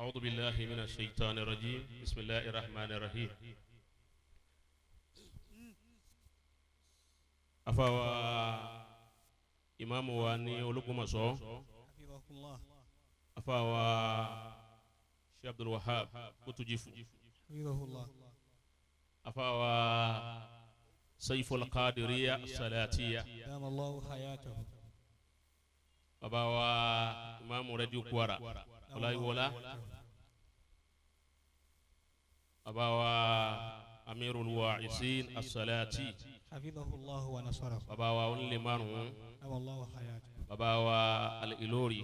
أعوذ بالله من الشيطان الرجيم بسم الله الرحمن الرحيم أفوى إمام واني ولكم أصو حفظه الله أفوى شيخ عبد الوهاب كتجف حفظه الله أفوى سيف القادرية الصلاتية دام الله حياته أفوى إمام رجو كورا ولا يولا أبوا أمير الواعسين الصلاتي حفظه الله ونصره أبوا ونلمانه دام الله حياته أبوا الإلوري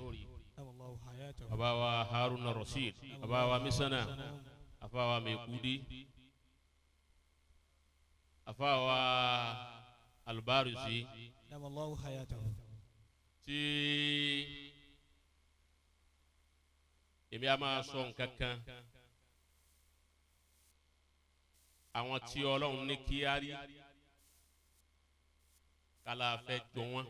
دام الله حياته أبوا هارون الرشيد أبوا مسنا أبوا ميكودي أبوا البارزي دام الله حياته تي èmi a máa sọ nǹkan kan àwọn tí ọlọ́run ní kí á rí kálá fẹ́ jọ wọ́n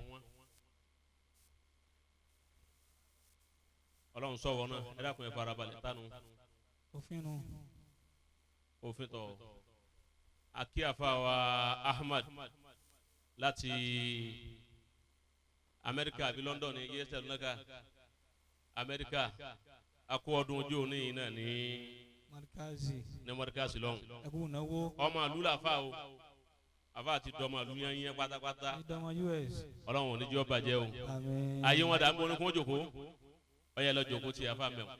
ọlọ́run sọ̀rọ̀ náà ẹ dákun ẹ farabalẹ̀ tánu òfin tọ̀ akíyàfà wa Ahmad láti Amẹ́ríkà àbí London ní yẹ́sẹ̀ lọ́gà Amẹ́ríkà akó ọdún ojú òní yìí náà ní markazi lọ́hùn ọmọ àlùlà afa o afa àti dọ́mọ àlù yẹn pátápátá ọlọ́run ò ní jẹ́ ọba jẹ́ o ayé wọn dà ń bọ́ ní kó jòkó ọyẹ lọ jòkó tí afa mẹ́wọ̀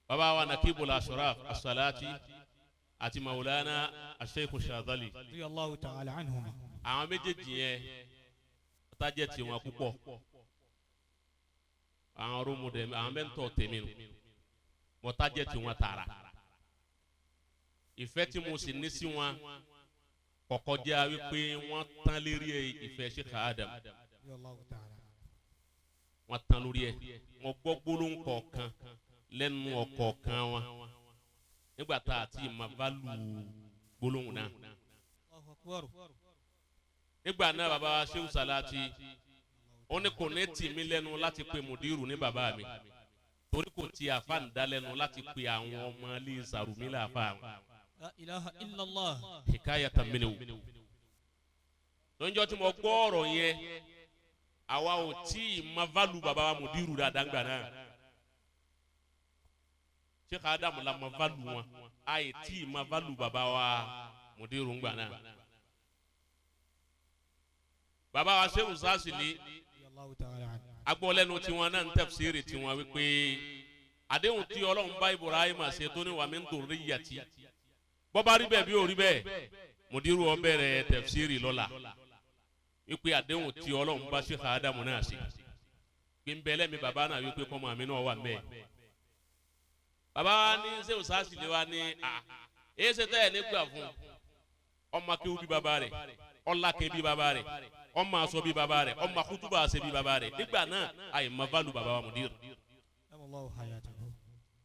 bàbá wa Nakibul Ashraf as-Salati àti Maulana Sheikh Shadhali àwọn méjèèjì yẹn tájẹ́ tiwọn púpọ̀ àwọn romu dẹ àwọn bẹ ń tọ tèmi nù mọtajẹ tí wọn tààrà ìfẹ́ tí mo sì ní sí wọn kọkọjá wípé wọn tán lérí ìfẹ́ Sheikh Adam wọn tán lórí ẹ wọn gbọ́ gbólóhùn kọ̀ọ̀kan lẹ́nu ọ̀kọ̀ọ̀kan wọn nígbà tá a ti ma válù gbólóhùn náà nígbà náà baba wa Sheikh Salati ó ní kò ní tì mí lẹ́nu láti pe mùdírù ní bàbá mi torí kò ti àfa ń dá lẹ́nu láti pe àwọn ọmọ ilé Sàrùmí láàfà àwọn. La ilaha illallah. hikayatan minhu. lọ́njọ́ tí mo gbọ́ ọ̀rọ̀ yẹn àwa ò tí ì ma válù bàbá wa mùdírù dáadáa ńgbà náà. Sheikh Adam la ma válù wọn àyè tí ì ma válù bàbá wa mùdírù ńgbà náà. bàbá wa Sheikh Sasili agbọ́lẹ́nu tiwọn náà ń tafsiri tiwọn wípé àdéhùn tí Ọlọ́run bá Ibrahim ṣe tó ní wa min durriyyati bọ́bá rí bẹ́ẹ̀ bí ò rí bẹ́ẹ̀ mùdírù ó bẹ̀rẹ̀ tafsiri lọ́la wípé àdéhùn tí Ọlọ́run bá Sheikh Adamu náà ṣe pé ń bẹ́lẹ́ mi bàbá náà wípé kọ́mọ àmì náà wà mẹ́ẹ̀. bàbá wa ní Sheikh Sasili wa ní èyí ṣe tẹ́ ẹ̀ nígbà fún ọmọ akéwù bí bàbá rẹ̀ ọlákẹ́ bí bàbá rẹ̀ ọmọ aṣọ bí bàbá rẹ̀ ọmọ akutuba ṣe bí bàbá rẹ̀ nígbà náà àyè má válù bàbá wa mùdírù.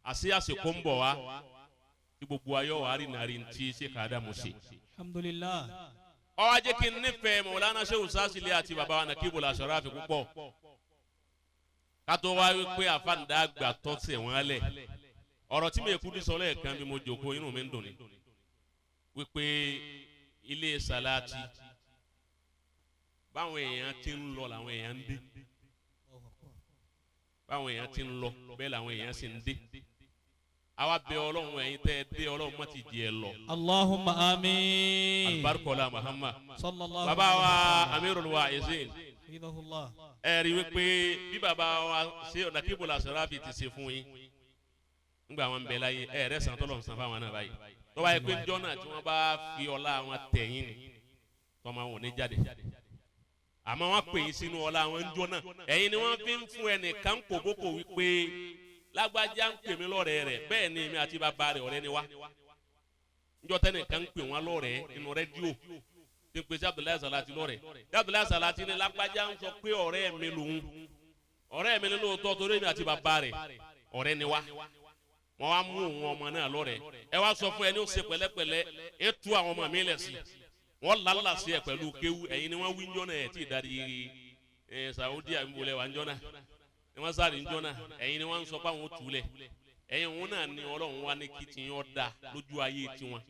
àṣì àṣekò ń bọ̀ wá tí gbogbo ayọ̀ wà rí nàrí tí Sheikh Adamu ṣe. alhamdulillah. ó wá jẹ́ kí n nífẹ̀ẹ́ Maulana Sheikh Sasili àti bàbá wa Nakibul Ashraf púpọ̀ kátó wá wípé àfàǹdà àgbà tọ́ sí wọn lẹ̀ ọ̀rọ̀ tí mi èkú dí sọ lẹ́ẹ̀kan bí mo jòkó inú mi ń dùn ní wípé ilé Salati báwọn èèyàn ti ń lọ làwọn èèyàn ń dé báwọn èèyàn ti ń lọ bẹ́ẹ̀ làwọn èèyàn sì ń dé àwa bẹ̀ Ọlọ́run ẹ̀yin tẹ́ ẹ dé Ọlọ́run má ti jẹ ẹ lọ. Allahumma amin. alibarikola Muhammad sallallahu bàbá wa Amirul Wa'izin ẹ rí wípé bí bàbá wa ṣe Nakibul Ashraf ti ṣe fún yín nígbà wọn bẹ láyé ẹ rẹ sàn tọ́lọ̀ sàn fáwọn náà báyìí tó bá yẹ pé njọ́ náà tí wọ́n bá fi ọlá àwọn tẹ̀yìn ni tọ́mọ àwọn ò ní jáde àmọ́ wọ́n pè é sínú ọlá àwọn njọ́ náà ẹ̀yin ni wọ́n fi ń fún ẹnìkan kòbókò wípé lágbájá ń pè mí lọ́rẹ̀ẹ́ rẹ̀ bẹ́ẹ̀ ni èmi àti bàbá rẹ̀ ọ̀rẹ́ ni wá njọ́ tẹ́nìkan ń pè wọ́n lọ́rẹ̀ẹ́ nínú rédíò tí ń pè sí Abdullahi Salati lọ́rẹ̀ẹ́ Abdullahi Salati ni lágbájá ń sọ pé ọ̀rẹ́ mi lòun ọ̀rẹ́ mi ni lóòótọ́ torí èmi àti bàbá rẹ̀ ọ̀rẹ́ ni wá wọ́n wá mú òun ọmọ náà lọ́rẹ̀ẹ́ ẹ wá sọ fún ẹni ó ṣe pẹ̀lẹ́pẹ̀lẹ́ ẹ tú àwọn ọmọ mi lẹ̀ sí wọ́n lálà sí ẹ pẹ̀lú kéwú ẹ̀yin ni wọ́n wí njọ́ náà ẹ̀ tí ì darí Saudi àbíwọlẹ̀ wà njọ́ náà ni wọ́n sáré ń jọ́nà ẹ̀yin ni wọ́n ń sọ pé àwọn ò túlẹ̀ ẹ̀yin òun náà ni ọlọ́run wá ní kí tiyín ọ̀dà lójú ayé tiwọn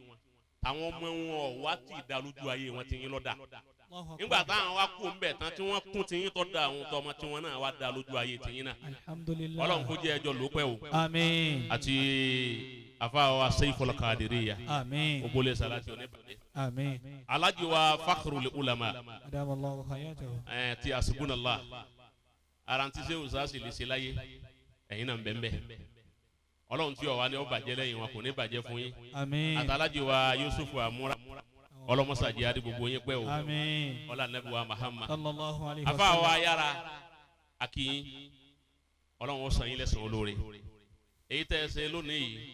àwọn ọmọ wọn wá tì dá lójú ayé wọn tiyín lọ́dà nígbà táwọn wá kú ńbẹ tán tí wọ́n kún tiyín tó da àwọn tọmọ tiwọn náà wá dá lójú ayé tiyín náà alhamdulillah ọlọ́run kó jẹ́ ẹjọ́ lópẹ́ o àmín àti afáwa Seiful Qadiriyya àmín obole salati oníbàdé àmín Alhaji wa Fakhrul Ulama adamallahu hayatahu ti Hasbunallah aranti se usasi lè ṣe láyé ẹ̀yin náà bẹ́ẹ̀ bẹ́ẹ̀ ọlọ́run tí ọ̀wá ni ó bàjẹ́ lẹ́yìn wọn kò ní bàjẹ́ fún yín àmín àtàlájì wa Yusufu Amúra ọlọ́mọsàjì adé gbogbo yín pẹ́ o àmín ọlá nẹ́bí wa Muhammad sallallahu alayhi wa afa sallam wa yára akínyín ọlọ́run ó san yín lẹ́san olóore èyí tẹ́ ẹ ṣe lónìí yìí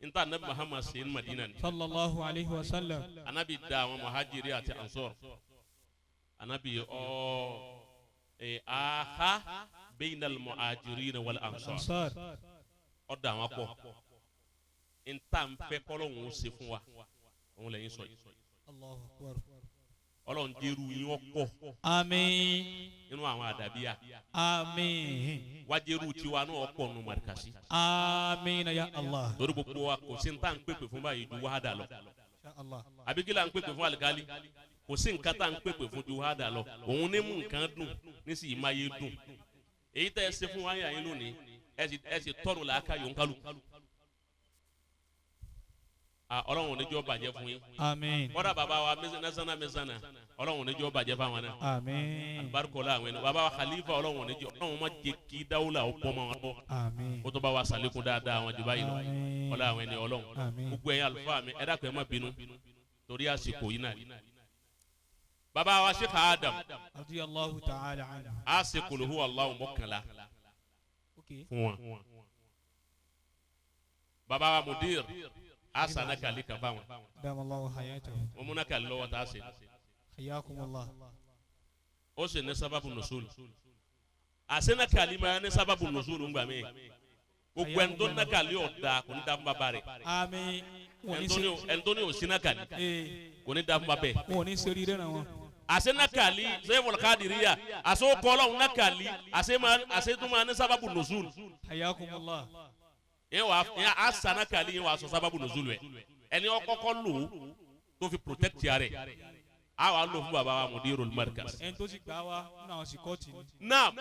nta nẹ́bí Muhammad ṣe ní Madina ni sallallahu alayhi wa sallam anabi da àwọn muhajiri àti ansor anabi aha bainal muhajirin wal ansar ọ̀dà wọn pọ̀ nta nfẹ́ kọ́lọ́hún ó ṣe fún wa òun lẹ́yìn sọ yìí Allahu akbar ọlọ́run jẹ́rú yín ọ̀pọ̀ àmín nínú àwọn àdàbíyà àmín wájẹ́rú tiwa náà ọ̀pọ̀ nù màrìkàsí àmín ya Allah torí gbogbo wa kò sí nta ń pèpè fún báyìí ju wàhádà lọ ya Allah àbí kí la ń pèpè fún àlìkálí kò sí nǹkan tá à ń pèpè fún ju wàhádà lọ òun ní mú nǹkan dùn nísìnyí máa yé dùn èyí tẹ́ ẹ ṣe fún wáyà yín lónìí ẹ sì tọ́nu làákà yòókàlù ọlọ́run oníjọ́ bàjẹ́ fún yín àmín kọ́dà bàbá wa mẹ́sánà ọlọ́run oníjọ́ bàjẹ́ fáwọn náà àmín alibarikola àwọn ẹni bàbá wa khalifa ọlọ́run oníjọ́ ọlọ́run má jẹ́ kí dáwùlà ó pọ́ mọ́ wọn bọ́ àmín kó tó bá wa sàlékún dáadáa àwọn jùbá yìí lọ àmín ọlọ́ àwọn ẹni ọlọ́run àmín gbogbo ẹ̀yin àlùfáà mi ẹ dákun ẹ má bínú torí àsìkò yìí náà bàbá wa Sheikh Adam radiyallahu ta'ala anhu àsìkò ló hu Allahu mọ́kànlá okay fún wọn bàbá wa Mudir asana kali kan fáwọn adamallahu hayatahu wọn múná kali lọ́wọ́ tá a ṣe hayyakumullah ó sì ní sábàbù nùsùl àṣẹ kali máa ní sábàbù nùsùl ń gbà mí gbogbo ẹni tó ní kali ọ̀dà kò ní dáfún bàbá rẹ̀ àmín ẹni tó ní òsínà kali kò ní dáfún bàbá rẹ̀ wọn ò ní seri rẹ̀ náà wọn àṣẹ nakali Seiful Qadiriyya àṣẹ kọ́lọ́hún nakali àṣẹ tó máa ní sábàbù nùsùl hayyakumullah yẹn wà asana kali yẹn wà sọ sábàbù nùzúlù ẹ ẹni ọkọkọ lò tó fi protect yàrá a wà lò fún baba wa Mudirul Markaz. ẹni tó sì gbà wá nínú àwọn sìkọ́ọ̀tì ni. naam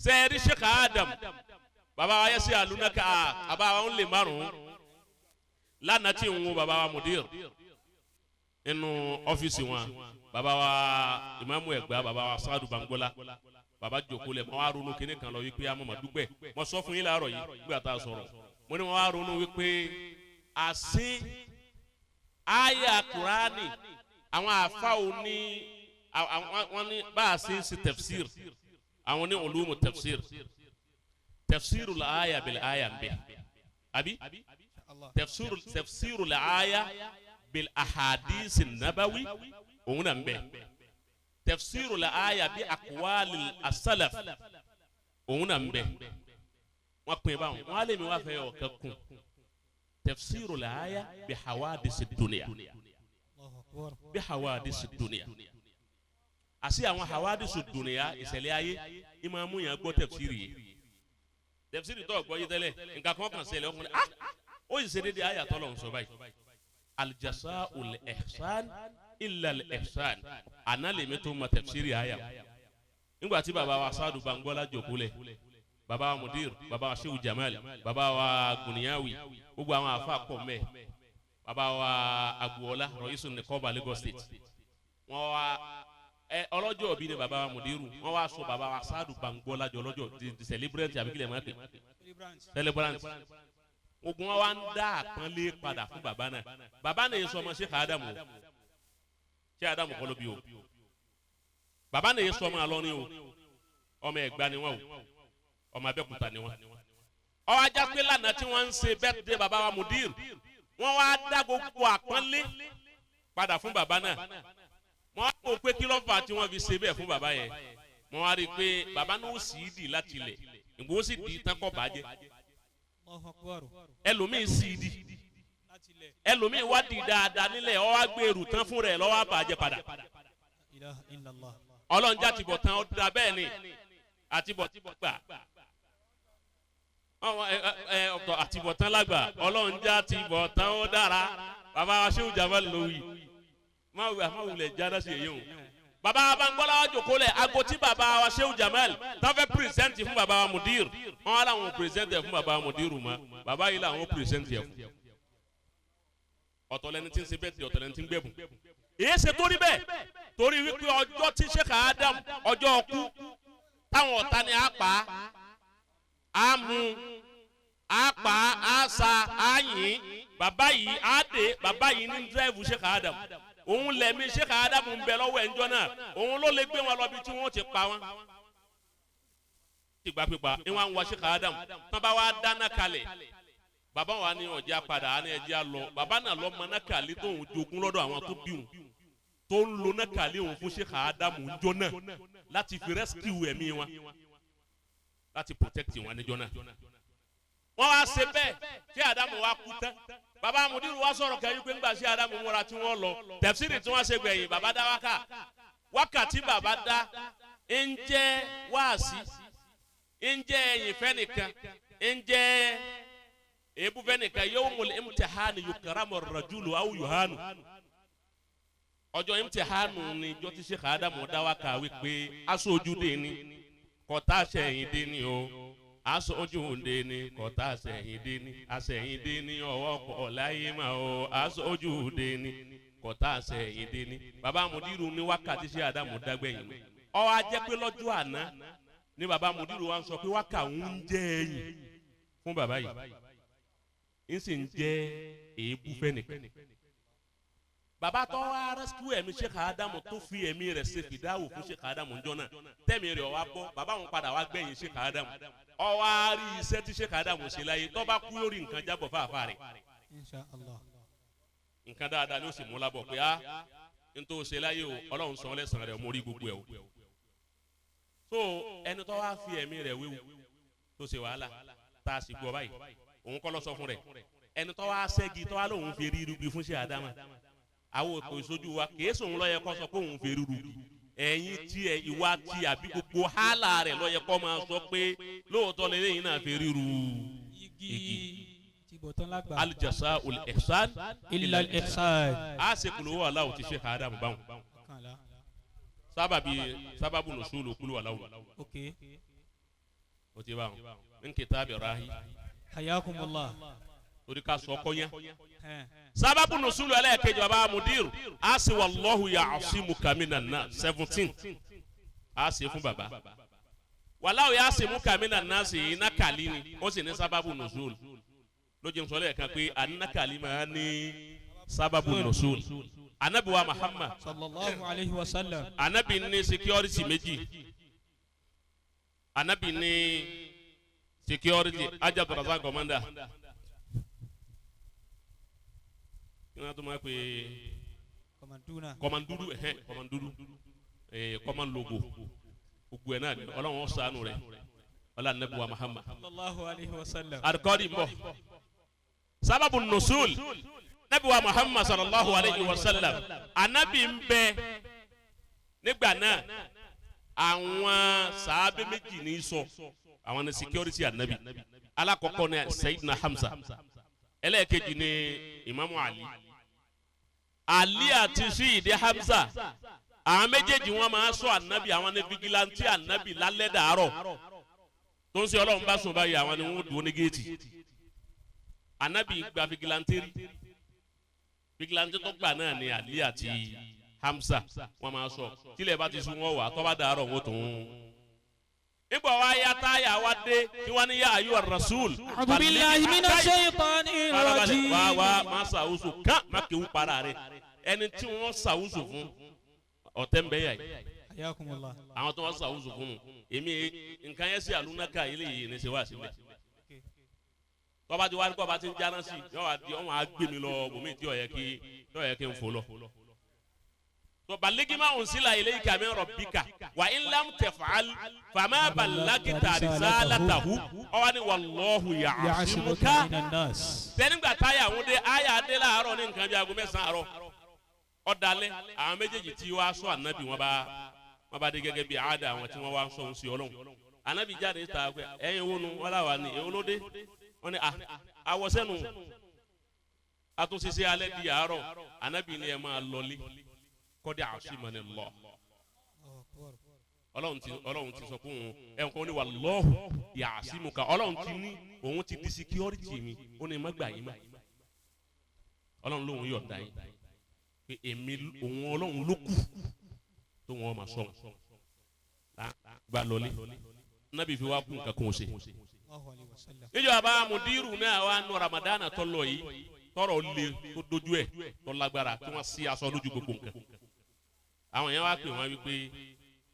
sẹ́ẹ̀rì Sheikh Adam baba wa yẹ sí alunaka baba wa ń lè márùn lánàá tí ń wo baba wa Mudir inú ọ́fíìsì wọn baba wa Imamu Ẹ̀gbá baba wa Sadu Bangola baba joko lẹ mo wá ronú kíní kan lọ wípé amọ̀ màdúgbẹ́ mo sọ fún yín láàárọ̀ yìí nígbà tá a sọ̀rọ̀ mo ní mo wá ronú wípé àsín àyà Kùránì àwọn àfa òní àwọn ní bá a ṣe ń ṣe tafsir àwọn ní ulumu tafsir la àyà bil àyà ń bẹ àbí tafsir la àyà bil ahadith nabawi òun náà ń bẹ. تفسير الآية بأقوال السلف هنا مبه وقم باون وعلم وافي وككم تفسير الآية بحوادث الدنيا بحوادث الدنيا أسي أما حوادث الدنيا إسلياي إمامو يقول تفسيري تفسيري تو أقول يدله إنك كم سيله أقول أو يسير دي آية طلعون سباي الجزاء الإحسان illa al-ihsan ana le mi to ma tafsiri aya nígbà tí baba wa Sadu Bangola jókòólẹ̀ baba wa Mudir baba wa Shehu Jamal baba wa Guniyawi gbogbo àwọn afa pọ̀ ńbẹ̀ baba wa Agboola Raisun Nikoba Lagos State wọ́n wá ọlọ́jọ́ òbí ni baba wa Mudiru wọ́n wá sọ baba wa Sadu Bangola jọ lọ́jọ́ di celebrant àbí kílẹ̀ máa pè celebrant ogun wa ń dá àpọ́nlé padà fún baba náà yẹ sọ ọmọ Sheikh Adamu ṣé Adamu kọ́ ló bí o bàbá náà yẹ sọ ọmọ alọ́ ni o ọmọ Ẹ̀gbá ni wọ́n o ọmọ Abẹ́òkúta ni wọ́n ọ ajá pé lánàá tí wọ́n ń ṣe birthday bàbá wa Mudir wọ́n wá dá gbogbo àpọ́nlé padà fún bàbá náà wọ́n á mọ̀ pé kí ló fà tí wọ́n fi ṣe bẹ́ẹ̀ fún bàbá yẹn wọ́n wá rí i pé bàbá náà ó sì í dì láti ilẹ̀ ìgbó sì dì í tán kọ́ bàjẹ́ ẹlòmíì sì í dì ẹlòmíì wá di dáadáa nílẹ̀ ọ wá gbèrú tán fún rẹ̀ lọ́wọ́ àbàjẹ́ padà ilaha illallah. ọlọ́run já tìbọ̀ tán ó da bẹ́ẹ̀ ni àtibọ̀ gbà ọ̀tọ̀ àtibọ̀ tán lágbà ọlọ́run já tìbọ̀ tán ó dára bàbá wa Shehu Jamal lórí má wulẹ̀ jáde sí èyí o bàbá Bangbọ́lá wa jòkó lẹ̀ aago tí bàbá wa Shehu Jamal tán fẹ́ pírẹsẹ̀ntì fún bàbá wa Mudir wọn wá láwọn pírẹsẹ̀ntì fún bàbá wa Mudir ma bàbá yìí làwọn pírẹsẹ̀ntì fún ọ̀tọ̀ lẹni tí ń ṣe bẹ́ẹ̀ tí ọ̀tọ̀ lẹni tí ń gbẹ̀bùn èyí ṣe torí bẹ́ẹ̀ torí wípé ọjọ́ tí Sheikh Adam ọjọ́ ọkú táwọn ọ̀tá ni a pa á mú a pa á sa á yìn bàbá yìí á dé bàbá yìí ní dírẹ́fù Sheikh Adam òun lẹ̀mí Sheikh Adam ń bẹ lọ́wọ́ ẹ̀ńjọ́ náà òun ló lè gbé wọn lọ bí tí wọ́n ti pa wọn. ìgbà pípa ni wọ́n á ń wá Sheikh Adam tán bá wá dáná kalẹ̀ bàbá wa ní ọjà padà á ní ẹjẹ́ á lọ bàbá náà lọ́ mọ nákàlí tó ń jogún lọ́dọ̀ àwọn tó bí òun tó ń lo nákàlí òun fún Sheikh Adam ńjọ́ náà láti fi rescue ẹ̀mí wọn láti protect wọn níjọ́ náà. wọ́n wá ṣe bẹ́ẹ̀ tí Adamu wa kú tán bàbá Mudiru wa sọ̀rọ̀ kẹ́yìn pé ńgbà sí Adamu múra tí wọ́n lọ tẹ̀síìrì tí wọ́n ṣe gbẹ̀yìn bàbá dá wákàtí bàbá dá ń jẹ́ wáàsí ń jẹ́ ẹ̀yìn fẹ́nìkan ń jẹ́ èébú fẹ́nìkan yawmul imtihani yukramu ar-rajulu aw yuhanu ọjọ́ imtihanu ni ìjọ tí Sheikh Adamu dá wákà wípé aṣojú dé ni kọ́tà sẹ́yìn dé ni o aṣojú dé ni kọ́tà sẹ́yìn dé ni aṣẹ́yìn dé ni ọwọ́ pọ̀ láyé mà o aṣojú dé ni kọ́tà sẹ́yìn dé ni bàbá Mudiru ní wákàtí Sheikh Adamu dágbẹ̀yìn ó wá jẹ́ pé lọ́jọ́ àná ni bàbá Mudiru wa ń sọ pé wákà ń jẹ́ ẹ̀yìn fún bàbá yìí ń sì ń jẹ́ èébú fẹ́nìkan bàbá tó wá rescue ẹ̀mí Sheikh Adamu tó fi ẹ̀mí rẹ̀ ṣe fìdáwò fún Sheikh Adamu ńjọ́ náà tẹ̀mí rẹ̀ wá bọ́ bàbá wọn padà wá gbẹ̀yìn Sheikh Adamu ó wá rí iṣẹ́ tí Sheikh Adamu ṣe láyé tó bá kú lórí nǹkan jábọ̀ fáfá rẹ̀ Insha Allah. nǹkan dáadáa ni ó sì mú lábọ̀ pé á n tó ṣe láyé o Ọlọ́run sọ lẹ́sàn rẹ̀ mórí gbogbo ẹ̀ o so ẹni tó wá fi ẹ̀mí rẹ̀ wéwu tó ṣe wàhálà tá a sì gbọ́ báyìí òun kọ́ lọ sọ fún rẹ̀ ẹni tó wá ṣẹ́gi tó wá lóun fi rí irúgbìn fún Sheikh Adamu àwọn òtò ìṣojú wa kìí sòun lọ́yẹ kọ́ sọ pé òun fi rúru ẹ̀yin tí ẹ ìwà tí àbí gbogbo hálà rẹ̀ lọ́yẹ kọ́ máa sọ pé lóòótọ́ lẹ́yìn náà fi ríru igi alijasa ul ihsan illa al ihsan a ṣe kúlò wà láwù tí Sheikh Adamu báwọn sábàbù nùsùlù kúlò wà láwù o ti báwọn n kitabi rahi hayakumullah torí ká sọ ọkọ yẹn sábàbù nùsùlù ẹlẹ́ẹ̀kejì bàbá Mudiru a sì wallahu ya'simuka minan nas 17 a sì fún bàbá wallahu ya'simuka minan nas sí nákàlí ni ó sì ní sábàbù nùsùlù lójú ń sọ lẹ́ẹ̀kan pé ànákàlí máa ní sábàbù nùsùlù anabi wa Muhammad sallallahu alayhi wa sallam anabi ní security méjì anabi ní security Ajab Razak commander ina tó máa pe kọmandudu kọman logo gbogbo ẹ̀ náà ni Ọlọ́run ó ṣàánú rẹ̀ ọlá anabi wa Muhammad sallallahu alayhi wa sallam arkodi mbọ sábàbù nusul nabi wa Muhammad sallallahu alayhi wa sallam anabi ń bẹ nígbà náà àwọn sàábé méjì ní sọ àwọn ní security anabi alákọ̀ọ́kọ́ ní Sayyidina Hamza ẹlẹ́ẹ̀kejì ní Imamu Ali àti Sayyidi Hamza àwọn méjèèjì wọn máa sọ anabi àwọn ní vigilante anabi lálẹ́ dàárọ̀ tó ń ṣe Ọlọ́run bá sùn báyìí àwọn ni wọ́n dùn ní géètì anabi gba vigilante tó gbà náà ni Ali àti Hamza wọn máa sọ tílẹ̀ bá ti sún wọn wà tó bá dàárọ̀ wọn tó ń. nígbà wa ya táyà wa dé tí wọ́n ní yá ayú rasul. a'udhu billahi minash shaytanir rajim. wá má sàwùsù kán má kéwù para rẹ̀ ẹni tí wọ́n sàwùsù fún ọ̀tẹ̀ ń bẹ yà yìí. Ayakumullah. àwọn tó wọ́n sàwùsù fún un èmi nǹkan yẹn sí àlùnáka ilé yìí ní ṣe wá sílẹ̀. tọ́ba ti wá ní kọ́ bá ti ń jáná sí yọ wá di ọ̀hún àgbèmí lọ bòmí tí ó yẹ kí n fò lọ. baligi ma unsila ilayka min rabbika wa in lam taf'al fama ballagta risalatahu awani wallahu ya'simuka minan nas. tẹ́ni gbà táyà àwọn dé àyà dé láàárọ̀ ní nǹkan bí aago 9 àárọ̀ ọ̀dàlẹ̀ àwọn méjèèjì tí wàá sọ ànábì wọn bá dé gẹ́gẹ́ bí àádá àwọn tí wọ́n wá ń sọ ohun sí ọlọ́run ànábì jáde ta pé ẹ̀yin wo nu wọ́n láwa ni èwo ló dé wọ́n ní àwọ̀sẹ́nu àtúnṣe alẹ́ di àárọ̀ ànábì ni ẹ máa lọlé kọ́dé àṣìmọ́ni lọ ọlọ́run ti sọ fún òun ẹ̀ǹkan ní wallahu ya'simuka ọlọ́run ti ní òun ti di security mi ó ní má gbà yín má ọlọ́run lóun yọ̀ǹda yín pé èmi òun ọlọ́run ló kù tó wọn máa sọ gba lọlé nábì fi wá kún nǹkan kan ṣe. níjọ́ àbá mudiru náà wà nù ramadana tó lọ yìí tọrọ lé tó dojú ẹ̀ tó lágbára tí wọ́n sí aṣọ lójú gbogbo nǹkan. àwọn yẹn wá pè wọ́n wípé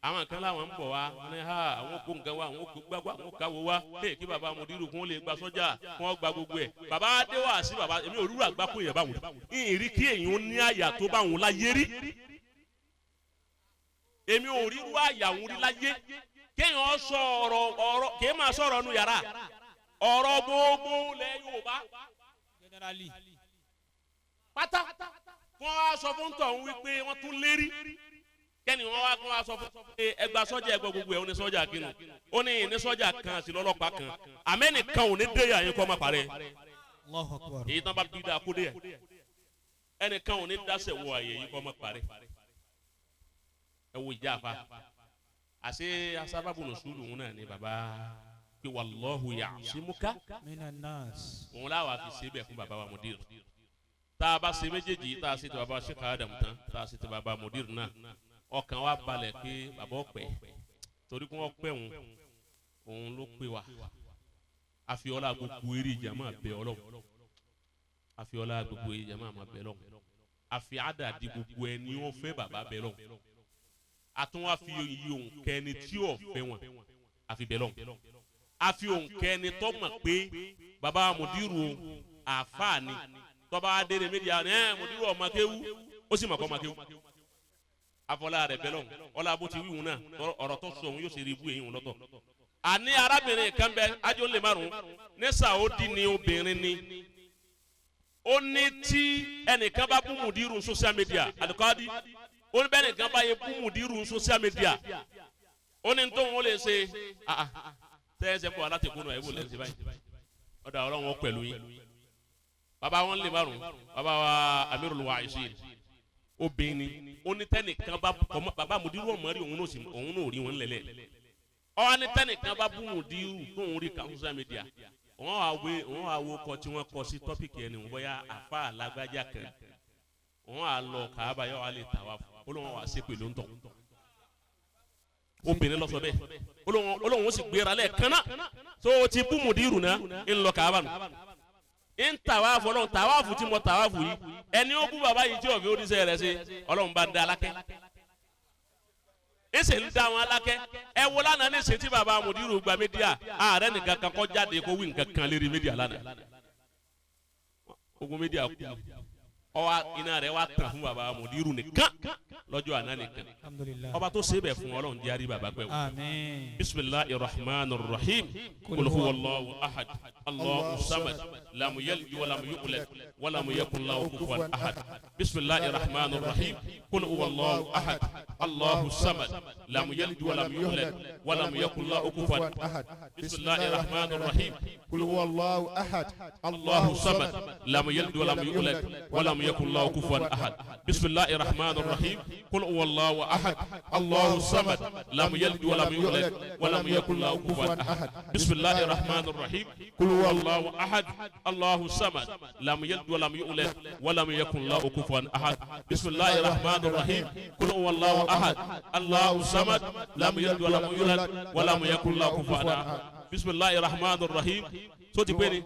àwọn kan láwọn ń bọ̀ wá ní ha àwọn kó nǹkan wá àwọn kó gbàgbọ́ àwọn káwọ́ wá kí baba mudiru kún lè gba sọ́jà kún ọ gba gbogbo ẹ̀ baba adé wá sí baba èmi ò rúra àgbákò yẹn báwọn ìrì kí èyàn ní àyà tó báwọn láyé rí èmi ò ríru àyàwó rí láyé kéèyàn sọ ọ̀rọ̀ kéèyàn máa sọ̀rọ̀ nu yàrá ọ̀rọ̀ gbogbo lẹ Yorùbá pátá wọn wá sọ fún tọ̀hún wípé wọ́n tún lérí kẹ́ni wọ́n wá sọ fún ẹgbà sọ́jà ẹgbà gbogbo ẹ̀ ó ní sọ́jà kinu ó ní ní sọ́jà kan sí lọ́lọ́pàá kan àmẹ́nìkan ò ní déyà yín kọ́ máa parẹ́ èyí tán bá bí dáa kó déyà ẹnìkan ò ní dáṣẹ̀ wọ àyè yín kọ́ máa parẹ́ ẹ wo ìjà fa àṣé asábàbùnú sùúrù òun náà ni bàbá pé wallahu ya'simuka minan nas òun láwàá fi ṣe bẹ́ẹ̀ fún bàbá wa Mudir tá a bá ṣe méjèèjì tá a ṣe ti bàbá Sheikh Adam tán tá a ṣe ti bàbá Mudir náà ọkàn wa balẹ̀ pé bàbá ọ̀pẹ torí kí wọ́n pẹ́ òun ló pè wá àfiọ́lá gbogbo eré ìjàmá bẹ ọlọ́run àfiọ́lá gbogbo eré ìjàmá bẹ ọlọ́run àfi àdàdì gbogbo ẹni wọ́n fẹ́ bàbá bẹ ọlọ́run àtúnwá fi iye òǹkẹ́ni tí ò fẹ́ wọn àfi bẹ ọlọ́run àfi òǹkẹ́ni tó mọ̀ pé bàbá Mudiru àfáàní tọ́ba adéne méjìlá ẹ̀ Mudiru ọmọ kéwú ó sì mọ̀ kọ́ ọmọ kéwú afọlá rẹ bẹlọ ọlá bó ti wíwùn náà ọ̀rọ̀ tó sọ òun yóò ṣe rí ibú èyí wọn lọ́tọ̀. àní arábìnrin kan bẹ ajó lè márùn ní Saudi ni obìnrin ni ó ní tí ẹnìkan bá bú Mudiru social media alikadi ó ní bẹ́ẹ̀ nìkan bá yẹ bú Mudiru social media ó ní tó wọn lè ṣe tẹ́ẹ̀sẹ̀ bọ̀ alátẹ̀kùnú ẹ̀ wò lè ṣe báyìí ọ̀dà ọlọ́run pẹ̀lú yín bàbá wọn lè márùn bàbá wa Amirul Wa'izin obìnrin onítẹnìkan bá bàbá Mudiru ọmọ rí òun náà rí wọn lẹlẹ onítẹnìkan bá bú Mudiru tóun rí kan social media wọn wá wo kọ tí wọn kọ sí tọpíkì ẹni wọn bóyá àfa alágbájá kan wọn á lọ Káàbà yọ wá lè tà wá fún olóhùn wá sí pẹ̀lú ńtọ obìnrin lọ sọ bẹ́ẹ̀ olóhùn ó sì gbéra lẹ́ẹ̀kan náà tó o ti bú Mudiru náà ń lọ Káàbà nù ń tàwáàfù ọlọ́run tàwáàfù tí mo tàwáàfù yìí ẹni ó bú bàbá yìí tí òbí oníṣẹ́ rẹ̀ ṣe ọlọ́run bá ń da alákẹ́ ẹsẹ̀ ń da àwọn alákẹ́ ẹ wo lánàá ní ṣe tí bàbá Mudiru gba mídíà ààrẹ nìkan kan kọ́ jáde kó wí nǹkan kan lérí mídíà lánàá ogun mídíà kú ọwọ́ iná rẹ̀ wá tàn fún bàbá Mudiru nìkan lọ́jọ́ àná nìkan ọba tó ṣe bẹ̀ fún ọlọ́run jẹ́ àrí bàbá pẹ́ wò bisimilahi rahmanir rahim kul huwa allahu ahad allahu samad lam yalid walam yulad walam yakun lahu kufuwan ahad bisimilahi rahmanir rahim kul huwa allahu ahad allahu samad lam yalid walam yulad walam yakun lahu kufuwan ahad bisimilahi rahmanir rahim kul huwa allahu ahad allahu samad lam yalid walam yulad walam يكن له كفوا أحد بسم الله الرحمن الرحيم قل هو الله أحد الله الصمد لم يلد ولم يولد ولم يكن له كفوا أحد بسم الله الرحمن الرحيم قل هو الله أحد الله الصمد لم يلد ولم يولد ولم يكن له كفوا أحد بسم الله الرحمن الرحيم قل هو الله أحد الله الصمد لم يلد ولم يولد ولم يكن له كفوا أحد بسم الله الرحمن الرحيم صوتي بيني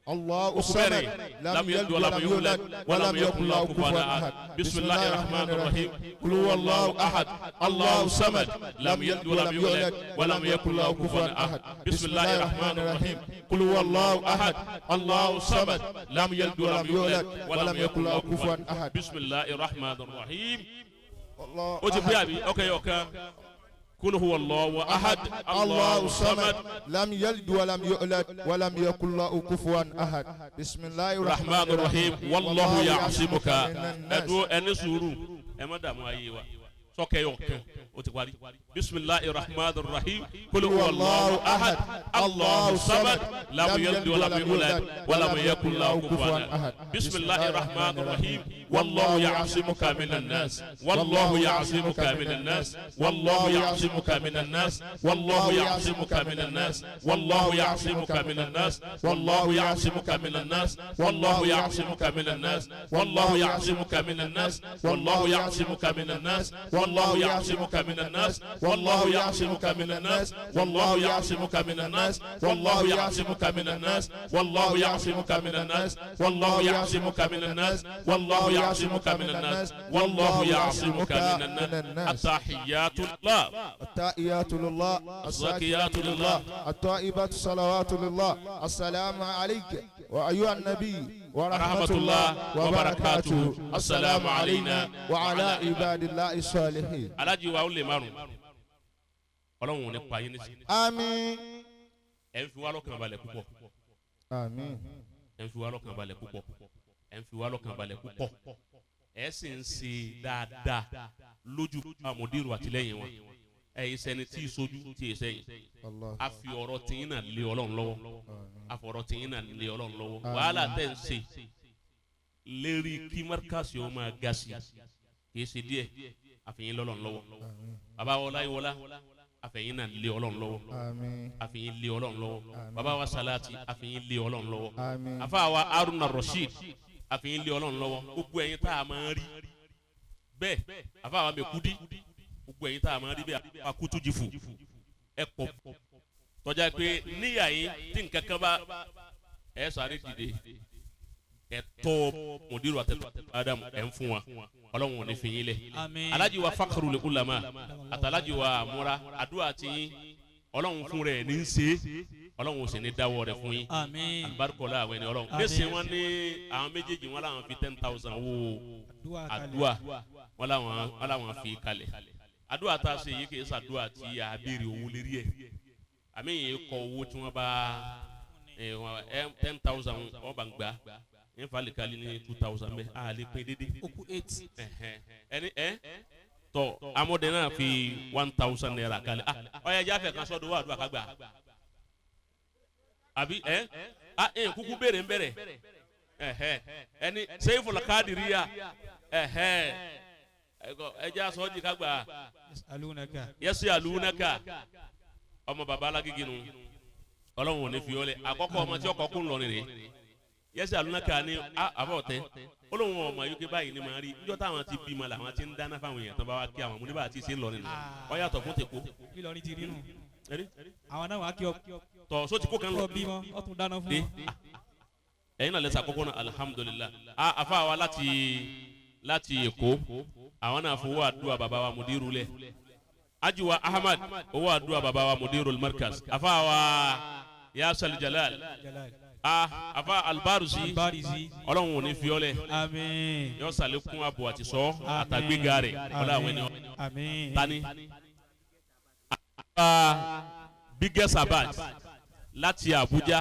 الله الصمد لم يلد ولم يولد ولم يكن له كفوا احد بسم الله الرحمن الرحيم قل هو الله احد الله الصمد لم يلد ولم يولد ولم يكن له كفوا احد بسم الله الرحمن الرحيم قل هو الله احد الله الصمد لم يلد ولم يولد ولم يكن له كفوا احد بسم الله الرحمن الرحيم الله اوكي اوكي قل هو الله أحد الله الصمد لم يلد ولم يولد ولم يكن له كفوا أحد بسم الله الرحمن الرحيم والله يعصمك أدو أن سورو أما دام أيوة سوكي يوكن وتقولي بسم الله الرحمن الرحيم قل هو الله أحد الله الصمد لم يلد ولم يولد ولم يكن له كفوا أحد بسم الله الرحمن الرحيم والله يعصمك من الناس والله يعصمك من الناس والله يعصمك من الناس والله يعصمك من الناس والله يعصمك من الناس والله يعصمك من الناس والله يعصمك من الناس والله يعصمك من الناس والله يعصمك من الناس والله يعصمك من الناس والله يعصمك من الناس والله يعصمك من الناس والله يعصمك من الناس والله يعصمك من الناس والله يعصمك من الناس والله يعصمك من الناس والله يعصمك من الناس التحيات لله التحيات لله الزكيات لله الطيبات الصلوات لله السلام عليك وأيها النبي ورحمة الله وبركاته السلام علينا وعلى عباد الله الصالحين. alájí wa ó lè márùn ọlọ́run ò ní pa yín ní sí. àmín. ẹ ń fi wá lọ́kàn balẹ̀ púpọ̀. àmín. ẹ ń fi wá lọ́kàn balẹ̀ púpọ̀. ẹ ń fi wá lọ́kàn balẹ̀ púpọ̀. ẹ sì ń ṣe dáadáa lójú àmọ̀dérò àtìlẹ́yìn wọn. ẹ yìí sẹ́ni tí ì sojú tí ì sẹ́yìn. a fi ọ̀rọ̀ tìyín náà lé ọlọ́run lọ́wọ́. a fọ̀rọ̀ tìyín náà lé ọlọ́run lọ́wọ́. wàhálà tẹ̀ ń ṣe lérí kí márkàsì ó máa ga sí kì í ṣe díẹ̀ àfihàn lọ́lọ́run lọ́wọ́. bàbá wọlá ìwọlá àfihàn náà lé ọlọ́run lọ́wọ́. àfihàn lé ọlọ́run lọ́wọ́. bàbá wa salati àfihàn lé ọlọ́run lọ́wọ́. àfa wa haruna rasheed àfihàn lé ọlọ́run lọ́wọ́. gbogbo ẹ̀yin tá a máa rí bẹ́ẹ̀ àfa wa mẹ́kúdí gbogbo ẹ̀yin tá a máa rí bẹ́ẹ̀ àfa kútújì fù ẹ̀ pọ̀ tọ́jà pé níyà yín tí nǹkan kan bá ẹ̀ sáré dìde ẹ̀tọ́ mùdírù àtẹ̀tọ́ Adam ẹ̀ ń fún wa ọlọ́run ò ní fi yín lẹ̀. alájí wa fakhrul ulama àtàlájí wa àmúra àdúrà tí ọlọ́run fún rẹ̀ ní í ṣe ọlọ́run ò sì ní dáwọ́ rẹ̀ fún yín alibarikola àwọn ẹni ọlọ́run gbèsè wọn ní àwọn méjèèjì wọn làwọn fi 10,000 wo àdúrà wọn làwọn fi kalẹ̀ àdúrà tá a ṣe yìí kì í ṣàdúrà tí a béèrè owó lérí ẹ̀ àmì yìí kọ owó tí wọ́n bá 10,000 wọ́n bá ń gbà n fa likali ni 2,000 bẹ a le pin dédé. o ku 8. ẹni tọ amọdé náà fi 1,000 naira kalẹ̀ ọyẹ jáfẹ kan sọdọ wà àdúrà kagbà àbí kúkú béèrè ń bẹ̀rẹ̀ ẹni sẹ́yìn fọlọ káàdìríyà ẹjẹ asọ́jì kagbà yẹsẹ alunaka ọmọ baba alágígé nu ọlọ́run ò ní fi ọlẹ àkọ́kọ́ ọmọ tí ọkọ̀ kún lọ nìyẹn yẹsẹ alunaka ni àbọ̀tẹ́ olóhùn ọmọ yókè báyìí ni màá rí níjọ́ táwọn ti bímọ làwọn ti ń dáná fáwọn èèyàn tán bá wá kí àwọn múníbà àti ìṣe ń lọ nínú wọ́n yàtọ̀ fún tèkó. Ìlọrin ti rí nù àwọn náà wàá kí ọ tọ̀ so ti kó kan lọ. bímọ ọ tún dáná fún wọn. ẹ̀yin náà lẹ́sà kókó náà alihamudulilayi afa wa láti Èkó àwọn náà fowó àdúrà bàbá wa mudiru lẹ̀ ajiwa Ahmad owó àdúrà bàbá wa mudiru markaz afa wa Yasal Jalal afa albarusi ọlọ́run ò ní fi ọ́ lẹ̀ yọ sàlékún abo àti sọ àtàgbéga rẹ̀ ọlọ́ àwọn ẹni tani biggest abad láti Abuja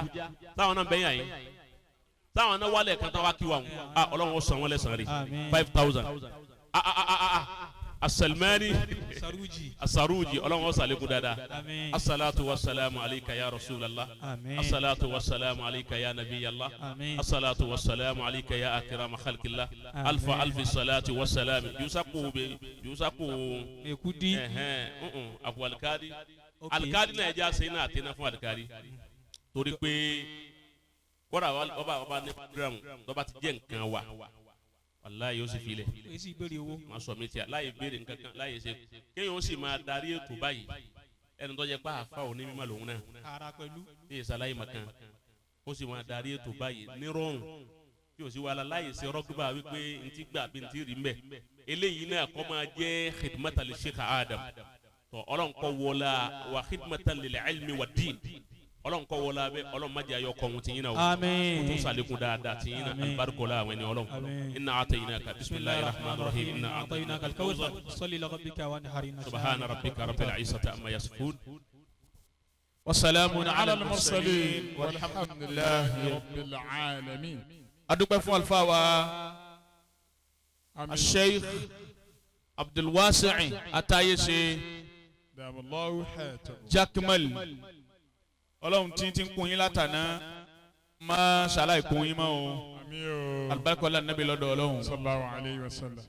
táwọn náà bẹ́yìn àyín táwọn náà wálẹ̀ kan táwọn kí wa ọlọ́run ó san wọ́n lẹ́sàn rí 5,000 asalimani asaruji ọlọ́run ó sàlékún dáadáa asalatu wasalamu alayka ya rasulallah asalatu wasalamu alayka ya nabiyallah asalatu wasalamu alayka ya akrama khalqillah alfi salatu wasalamu yusaku ekudi abu alikadi alikadi náà ẹja sẹ́yìn náà àtẹnà fún alikadi torí pé kódà ọba ní program lọ́ba ti jẹ́ nǹkan wa wàláyé ó sì filẹ̀ máa sọ mi tí a láyé béèrè nǹkankan láyé ṣe kéèyàn ó sì máa darí ètò báyìí ẹni tó jẹ́ pé àfa òní mímọ́ lòun náà bí ìsàlàyé màkàn ó sì máa darí ètò báyìí nírọ̀rùn tí ò sí wàhálà láyé ṣe rọ́gbà wípé ntí gbà bí ntí rí mbẹ́ eléyìí náà kọ́ máa jẹ́ khidmatan li Sheikh Adam tó ọlọ́nkọ́ wọlá wa khidmatan lil ilmi wa din ọlọ́run kọ́ wọlé abẹ́ ọlọ́run má jẹ́ ayọ́ kọ́hún tìyín náà o Àmín. kó tún sàlékún dáadáa tìyín náà alibarikola àwọn ẹni ọlọ́run Àmín. inna ataynaka bisimilahi rahman rahim inna أعطيناك الكوثر صل لربك وانحر إن subhana rabbika rabbil izzati amma yasifun. وسلام على المرسلين والحمد لله رب العالمين. adúpẹ́ fún àlùfáà wa الشيخ عبد الواسع Atayese دام الله حياته. Jakmal ọlọ́run tí ń kun yín látàná máa ṣàlàyé kun yín mọ́ o آمين. alibarika ọlá nàbí lọ́dọ̀ ọlọ́run. صلى الله عليه وسلم.